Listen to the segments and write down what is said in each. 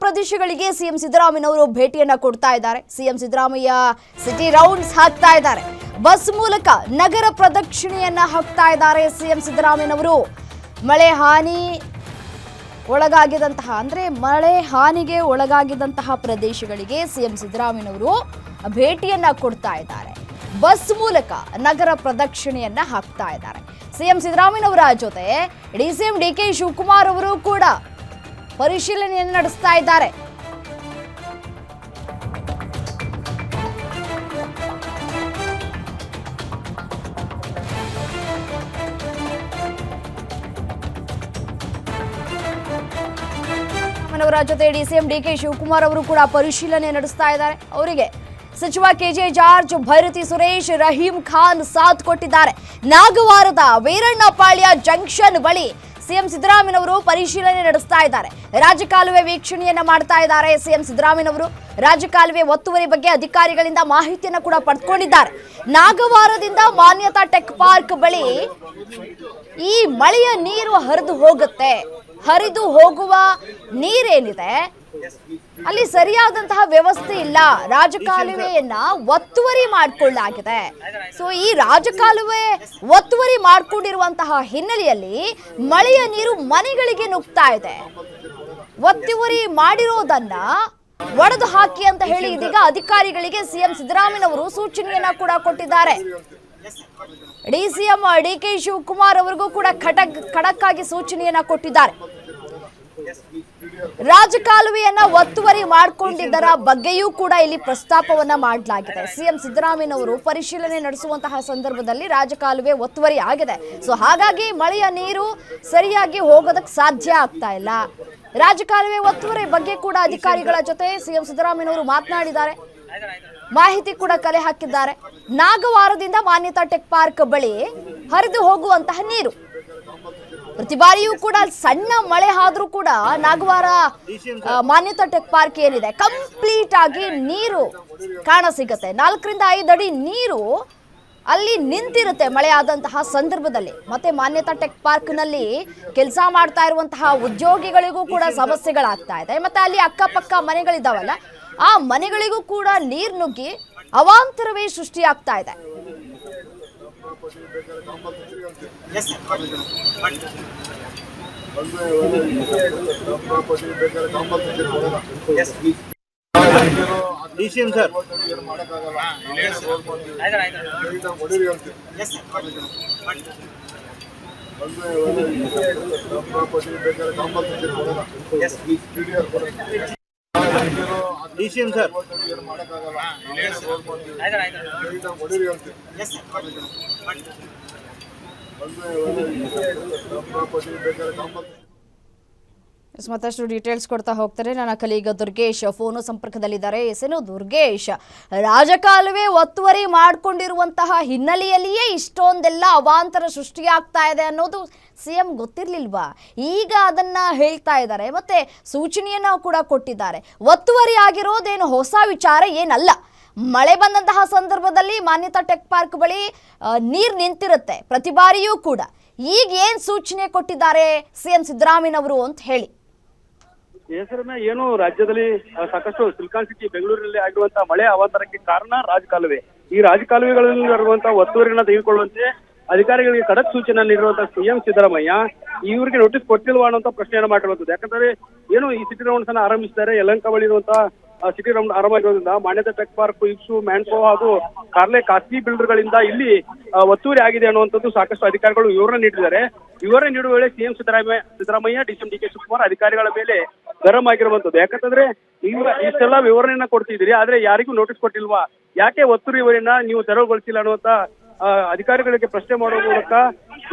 ಪ್ರದೇಶಗಳಿಗೆ ಸಿಎಂ ಸಿದ್ದರಾಮಯ್ಯನವರು ಭೇಟಿಯನ್ನ ಕೊಡ್ತಾ ಇದ್ದಾರೆ. ಸಿಎಂ ಸಿದ್ದರಾಮಯ್ಯ ಸಿಟಿ ರೌಂಡ್ಸ್ ಹಾಕ್ತಾ ಇದ್ದಾರೆ. ಬಸ್ ಮೂಲಕ ನಗರ ಪ್ರದಕ್ಷಿಣೆಯನ್ನ ಹಾಕ್ತಾ ಇದ್ದಾರೆ ಸಿಎಂ ಸಿದ್ದರಾಮಯ್ಯನವರು. ಮಳೆ ಹಾನಿಗೆ ಒಳಗಾಗಿದಂತಹ ಪ್ರದೇಶಗಳಿಗೆ ಸಿಎಂ ಸಿದ್ದರಾಮಯ್ಯನವರು ಭೇಟಿಯನ್ನ ಕೊಡ್ತಾ ಇದ್ದಾರೆ. ಬಸ್ ಮೂಲಕ ನಗರ ಪ್ರದಕ್ಷಿಣೆಯನ್ನ ಹಾಕ್ತಾ ಇದ್ದಾರೆ. ಸಿಎಂ ಸಿದ್ದರಾಮಯ್ಯನವರ ಜೊತೆ ಡಿಸಿಎಂ ಡಿಕೆ ಶಿವಕುಮಾರ್ ಅವರು ಕೂಡ ಪರಿಶೀಲನೆಯನ್ನು ನಡೆಸ್ತಾ ಇದ್ದಾರೆ. ಅವರ ಜೊತೆ ಡಿಸಿಎಂ ಡಿಕೆ ಶಿವಕುಮಾರ್ ಅವರು ಕೂಡ ಪರಿಶೀಲನೆ ನಡೆಸ್ತಾ ಇದ್ದಾರೆ. ಅವರಿಗೆ ಸಚಿವ ಕೆಜೆ ಜಾರ್ಜ್, ಭೈರತಿ ಸುರೇಶ್, ರಹೀಂ ಖಾನ್ ಸಾಥ್ ಕೊಟ್ಟಿದ್ದಾರೆ. ನಾಗವಾರದ ವೀರಣ್ಣಪಾಳ್ಯ ಜಂಕ್ಷನ್ ಬಳಿ ಸಿಎಂ ಸಿದ್ದರಾಮಯ್ಯನವರು ಪರಿಶೀಲನೆ ನಡೆಸ್ತಾ ಇದ್ದಾರೆ. ರಾಜಕಾಲುವೆ ವೀಕ್ಷಣೆಯನ್ನ ಮಾಡ್ತಾ ಇದ್ದಾರೆ ಸಿಎಂ ಸಿದ್ದರಾಮಯ್ಯನವರು. ರಾಜಕಾಲುವೆ ಒತ್ತುವರಿ ಬಗ್ಗೆ ಅಧಿಕಾರಿಗಳಿಂದ ಮಾಹಿತಿಯನ್ನು ಕೂಡ ಪಡೆದುಕೊಂಡಿದ್ದಾರೆ. ನಾಗವಾರದಿಂದ ಮಾನ್ಯತಾ ಟೆಕ್ ಪಾರ್ಕ್ ಬಳಿ ಈ ಮಳೆಯ ನೀರು ಹರಿದು ಹೋಗುವ ನೀರೇನಿದೆ ಅಲ್ಲಿ ಸರಿಯಾದಂತಹ ವ್ಯವಸ್ಥೆ ಇಲ್ಲ. ರಾಜಕಾಲುವೆಯನ್ನ ಒತ್ತುವರಿ ಮಾಡಿಕೊಳ್ಳಲಾಗಿದೆ. ಸೊ ಈ ರಾಜಕಾಲುವೆ ಒತ್ತುವರಿ ಮಾಡಿಕೊಂಡಿರುವಂತಹ ಹಿನ್ನೆಲೆಯಲ್ಲಿ ಮಳೆಯ ನೀರು ಮನೆಗಳಿಗೆ ನುಗ್ತಾ ಇದೆ. ಒತ್ತುವರಿ ಮಾಡಿರೋದನ್ನ ಒಡೆದು ಹಾಕಿ ಅಂತ ಹೇಳಿ ಇದೀಗ ಅಧಿಕಾರಿಗಳಿಗೆ ಸಿಎಂ ಸಿದ್ದರಾಮಯ್ಯನವರು ಸೂಚನೆಯನ್ನ ಕೂಡ ಕೊಟ್ಟಿದ್ದಾರೆ. ಡಿಸಿಎಂ ಡಿಕೆ ಶಿವಕುಮಾರ್ ಅವರಿಗೂ ಕೂಡ ಖಡಕ್ ಆಗಿ ಸೂಚನೆಯನ್ನ ಕೊಟ್ಟಿದ್ದಾರೆ. ರಾಜಕಾಲುವೆಯನ್ನ ಒತ್ತುವರಿ ಮಾಡಿಕೊಂಡಿದ್ದರ ಬಗ್ಗೆಯೂ ಕೂಡ ಇಲ್ಲಿ ಪ್ರಸ್ತಾಪವನ್ನ ಮಾಡಲಾಗಿದೆ. ಸಿಎಂ ಸಿದ್ದರಾಮಯ್ಯನವರು ಪರಿಶೀಲನೆ ನಡೆಸುವಂತಹ ಸಂದರ್ಭದಲ್ಲಿ ರಾಜಕಾಲುವೆ ಒತ್ತುವರಿ ಆಗಿದೆ. ಸೊ ಹಾಗಾಗಿ ಮಳೆಯ ನೀರು ಸರಿಯಾಗಿ ಹೋಗೋದಕ್ಕೆ ಸಾಧ್ಯ ಆಗ್ತಾ ಇಲ್ಲ. ರಾಜಕಾಲುವೆ ಒತ್ತುವರಿ ಬಗ್ಗೆ ಕೂಡ ಅಧಿಕಾರಿಗಳ ಜೊತೆ ಸಿಎಂ ಸಿದ್ದರಾಮಯ್ಯನವರು ಮಾತನಾಡಿದ್ದಾರೆ. ಮಾಹಿತಿ ಕೂಡ ಕಲೆ ಹಾಕಿದ್ದಾರೆ. ನಾಗವಾರದಿಂದ ಮಾನ್ಯತಾ ಟೆಕ್ ಪಾರ್ಕ್ ಬಳಿ ಹರಿದು ಹೋಗುವಂತಹ ನೀರು ಪ್ರತಿ ಬಾರಿಯೂ ಕೂಡ ಸಣ್ಣ ಮಳೆ ಆದ್ರೂ ಕೂಡ ನಾಗವಾರ ಮಾನ್ಯತಾ ಟೆಕ್ ಪಾರ್ಕ್ ಏನಿದೆ ಕಂಪ್ಲೀಟ್ ಆಗಿ ನೀರು ಕಾಣ ಸಿಗುತ್ತೆ. 4 ರಿಂದ 5 ಅಡಿ ನೀರು ಅಲ್ಲಿ ನಿಂತಿರುತ್ತೆ ಮಳೆ ಆದಂತಹ ಸಂದರ್ಭದಲ್ಲಿ. ಮತ್ತೆ ಮಾನ್ಯತಾ ಟೆಕ್ ಪಾರ್ಕ್ ನಲ್ಲಿ ಕೆಲಸ ಮಾಡ್ತಾ ಇರುವಂತಹ ಉದ್ಯೋಗಿಗಳಿಗೂ ಕೂಡ ಸಮಸ್ಯೆಗಳಾಗ್ತಾ ಇದೆ. ಮತ್ತೆ ಅಲ್ಲಿ ಅಕ್ಕಪಕ್ಕ ಮನೆಗಳಿದಾವಲ್ಲ, ಆ ಮನೆಗಳಿಗೂ ಕೂಡ ನೀರು ನುಗ್ಗಿ ಅವಾಂತರವೇ ಸೃಷ್ಟಿಯಾಗ್ತಾ ಇದೆ. ಡಿಸಿಎಂ ಸರ್ ಮತ್ತಷ್ಟು ಡೀಟೇಲ್ಸ್ ಕೊಡ್ತಾ ಹೋಗ್ತಾರೆ ನನ್ನ ಕಲೀಗ ದುರ್ಗೇಶ್ ಫೋನು ಸಂಪರ್ಕದಲ್ಲಿದ್ದಾರೆ. ಎಸೇನು ದುರ್ಗೇಶ್, ರಾಜಕಾಲುವೆ ಒತ್ತುವರಿ ಮಾಡಿಕೊಂಡಿರುವಂತಹ ಹಿನ್ನೆಲೆಯಲ್ಲಿಯೇ ಇಷ್ಟೊಂದೆಲ್ಲ ಅವಾಂತರ ಸೃಷ್ಟಿಯಾಗ್ತಾ ಇದೆ ಅನ್ನೋದು ಸಿಎಂ ಗೊತ್ತಿರ್ಲಿಲ್ವಾ? ಈಗ ಅದನ್ನ ಹೇಳ್ತಾ ಇದ್ದಾರೆ, ಮತ್ತೆ ಸೂಚನೆಯನ್ನ ಕೂಡ ಕೊಟ್ಟಿದ್ದಾರೆ. ಒತ್ತುವರಿ ಆಗಿರೋದೇನು ಹೊಸ ವಿಚಾರ ಏನಲ್ಲ. ಮಳೆ ಬಂದಂತಹ ಸಂದರ್ಭದಲ್ಲಿ ಮಾನ್ಯತಾ ಟೆಕ್ ಪಾರ್ಕ್ ಬಳಿ ನೀರು ನಿಂತಿರುತ್ತೆ ಪ್ರತಿ ಬಾರಿಯೂ ಕೂಡ. ಈಗ ಏನ್ ಸೂಚನೆ ಕೊಟ್ಟಿದ್ದಾರೆ ಸಿಎಂ ಸಿದ್ದರಾಮಯ್ಯನವರು ಅಂತ ಹೇಳಿ. ಹೆಸರನ್ನ ಏನು ರಾಜ್ಯದಲ್ಲಿ ಸಾಕಷ್ಟು ಸಿಲಿಕಾನ್ ಸಿಟಿ ಬೆಂಗಳೂರಿನಲ್ಲಿ ಆಗಿರುವಂತಹ ಮಳೆ ಅವಾಂತರಕ್ಕೆ ಕಾರಣ ರಾಜಕಾಲುವೆ. ಈ ರಾಜಕಾಲುವೆಗಳಲ್ಲಿ ಇರುವಂತಹ ಒತ್ತುವರಿಯನ್ನು ತೆಗೆದುಕೊಳ್ಳುವಂತೆ ಅಧಿಕಾರಿಗಳಿಗೆ ಖಡಕ್ ಸೂಚನೆ ನೀಡಿರುವಂತಹ ಸಿಎಂ ಸಿದ್ದರಾಮಯ್ಯ ಇವರಿಗೆ ನೋಟಿಸ್ ಕೊಟ್ಟಿಲ್ವಾ ಅನ್ನುವಂತ ಪ್ರಶ್ನೆಯನ್ನು ಮಾಡಿರುವಂತದ್ದು. ಯಾಕಂದ್ರೆ ಏನು ಈ ಸಿಟಿ ರೌಂಡ್ಸ್ ಅನ್ನ ಆರಂಭಿಸಿದ್ದಾರೆ. ಯಲಹಂಕ ಬಳಿ ಇರುವಂತಹ ಸಿಟಿ ರೌಂಡ್ ಆರಂಭವಾಗಿರೋದ್ರಿಂದ ಮಾನ್ಯತಾ ಟೆಕ್ ಪಾರ್ಕ್, ಇಕ್ಸು, ಮ್ಯಾನ್ಕೋ ಹಾಗೂ ಕಾರ್ಲೆ ಖಾಸಗಿ ಬಿಲ್ಡರ್ಗಳಿಂದ ಇಲ್ಲಿ ಒತ್ತುವರಿ ಆಗಿದೆ ಅನ್ನುವಂಥದ್ದು ಸಾಕಷ್ಟು ಅಧಿಕಾರಿಗಳು ವಿವರಣೆ ನೀಡಿದ್ದಾರೆ. ವಿವರಣೆ ನೀಡುವ ವೇಳೆ ಸಿಎಂ ಸಿದ್ದರಾಮಯ್ಯ ಡಿಸಿಎಂ ಡಿಕೆ ಶಿವಕುಮಾರ್ ಅಧಿಕಾರಿಗಳ ಮೇಲೆ ಗರಂ ಆಗಿರುವಂತದ್ದು. ಯಾಕಂತಂದ್ರೆ ನೀವು ಇಷ್ಟೆಲ್ಲ ವಿವರಣೆಯನ್ನ ಕೊಡ್ತಿದ್ದೀರಿ, ಆದ್ರೆ ಯಾರಿಗೂ ನೋಟಿಸ್ ಕೊಟ್ಟಿಲ್ವಾ, ಯಾಕೆ ಒತ್ತುವರಿಯನ್ನ ನೀವು ತೆರವುಗೊಳಿಸಿಲ್ಲ ಅನ್ನುವಂತ ಅಧಿಕಾರಿಗಳಿಗೆ ಪ್ರಶ್ನೆ ಮಾಡುವ ಮೂಲಕ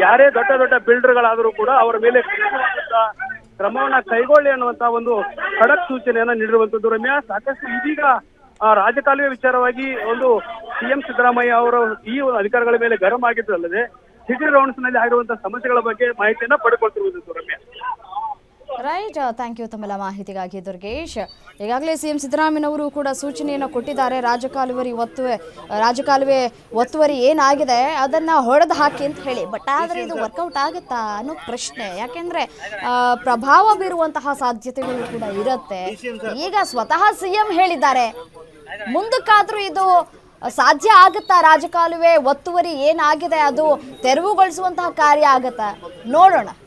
ಯಾರೇ ದೊಡ್ಡ ದೊಡ್ಡ ಬಿಲ್ಡರ್ಗಳಾದರೂ ಕೂಡ ಅವರ ಮೇಲೆ ಕ್ರಮವನ್ನ ಕೈಗೊಳ್ಳಿ ಅನ್ನುವಂತ ಒಂದು ಖಡಕ್ ಸೂಚನೆಯನ್ನ ನೀಡಿರುವಂತದ್ದು. ರಮ್ಯಾ, ಸಾಕಷ್ಟು ಇದೀಗ ರಾಜಕಾಲುವೆ ವಿಚಾರವಾಗಿ ಒಂದು ಸಿಎಂ ಸಿದ್ದರಾಮಯ್ಯ ಅವರು ಈ ಅಧಿಕಾರಿಗಳ ಮೇಲೆ ಗರಂ ಆಗಿದ್ದಲ್ಲದೆ ಸಿಟಿ ರೌಂಡ್ಸ್ ನಲ್ಲಿ ಆಗಿರುವಂತಹ ಸಮಸ್ಯೆಗಳ ಬಗ್ಗೆ ಮಾಹಿತಿಯನ್ನ ಪಡೆದುಕೊಳ್ತಿರುವುದು. ರಮ್ಯಾ, ರೈಟ್, ಥ್ಯಾಂಕ್ ಯು ತಮ್ಮೆಲ್ಲ ಮಾಹಿತಿಗಾಗಿ ದುರ್ಗೇಶ್. ಈಗಾಗಲೇ ಸಿಎಂ ಸಿದ್ದರಾಮಯ್ಯನವರು ಕೂಡ ಸೂಚನೆಯನ್ನು ಕೊಟ್ಟಿದ್ದಾರೆ. ರಾಜಕಾಲುವೆ ಒತ್ತುವರಿ ಏನಾಗಿದೆ ಅದನ್ನ ಹೊಡೆದು ಹಾಕಿ ಅಂತ ಹೇಳಿ. ಬಟ್ ಆದರೆ ಇದು ವರ್ಕೌಟ್ ಆಗುತ್ತಾ ಅನ್ನೋ ಪ್ರಶ್ನೆ. ಯಾಕೆಂದ್ರೆ ಪ್ರಭಾವ ಬೀರುವಂತಹ ಸಾಧ್ಯತೆಗಳು ಕೂಡ ಇರುತ್ತೆ. ಈಗ ಸ್ವತಃ ಸಿಎಂ ಹೇಳಿದ್ದಾರೆ, ಮುಂದಕ್ಕಾದ್ರೂ ಇದು ಸಾಧ್ಯ ಆಗುತ್ತಾ? ರಾಜಕಾಲುವೆ ಒತ್ತುವರಿ ಏನಾಗಿದೆ ಅದು ತೆರವುಗೊಳಿಸುವಂತಹ ಕಾರ್ಯ ಆಗುತ್ತಾ? ನೋಡೋಣ.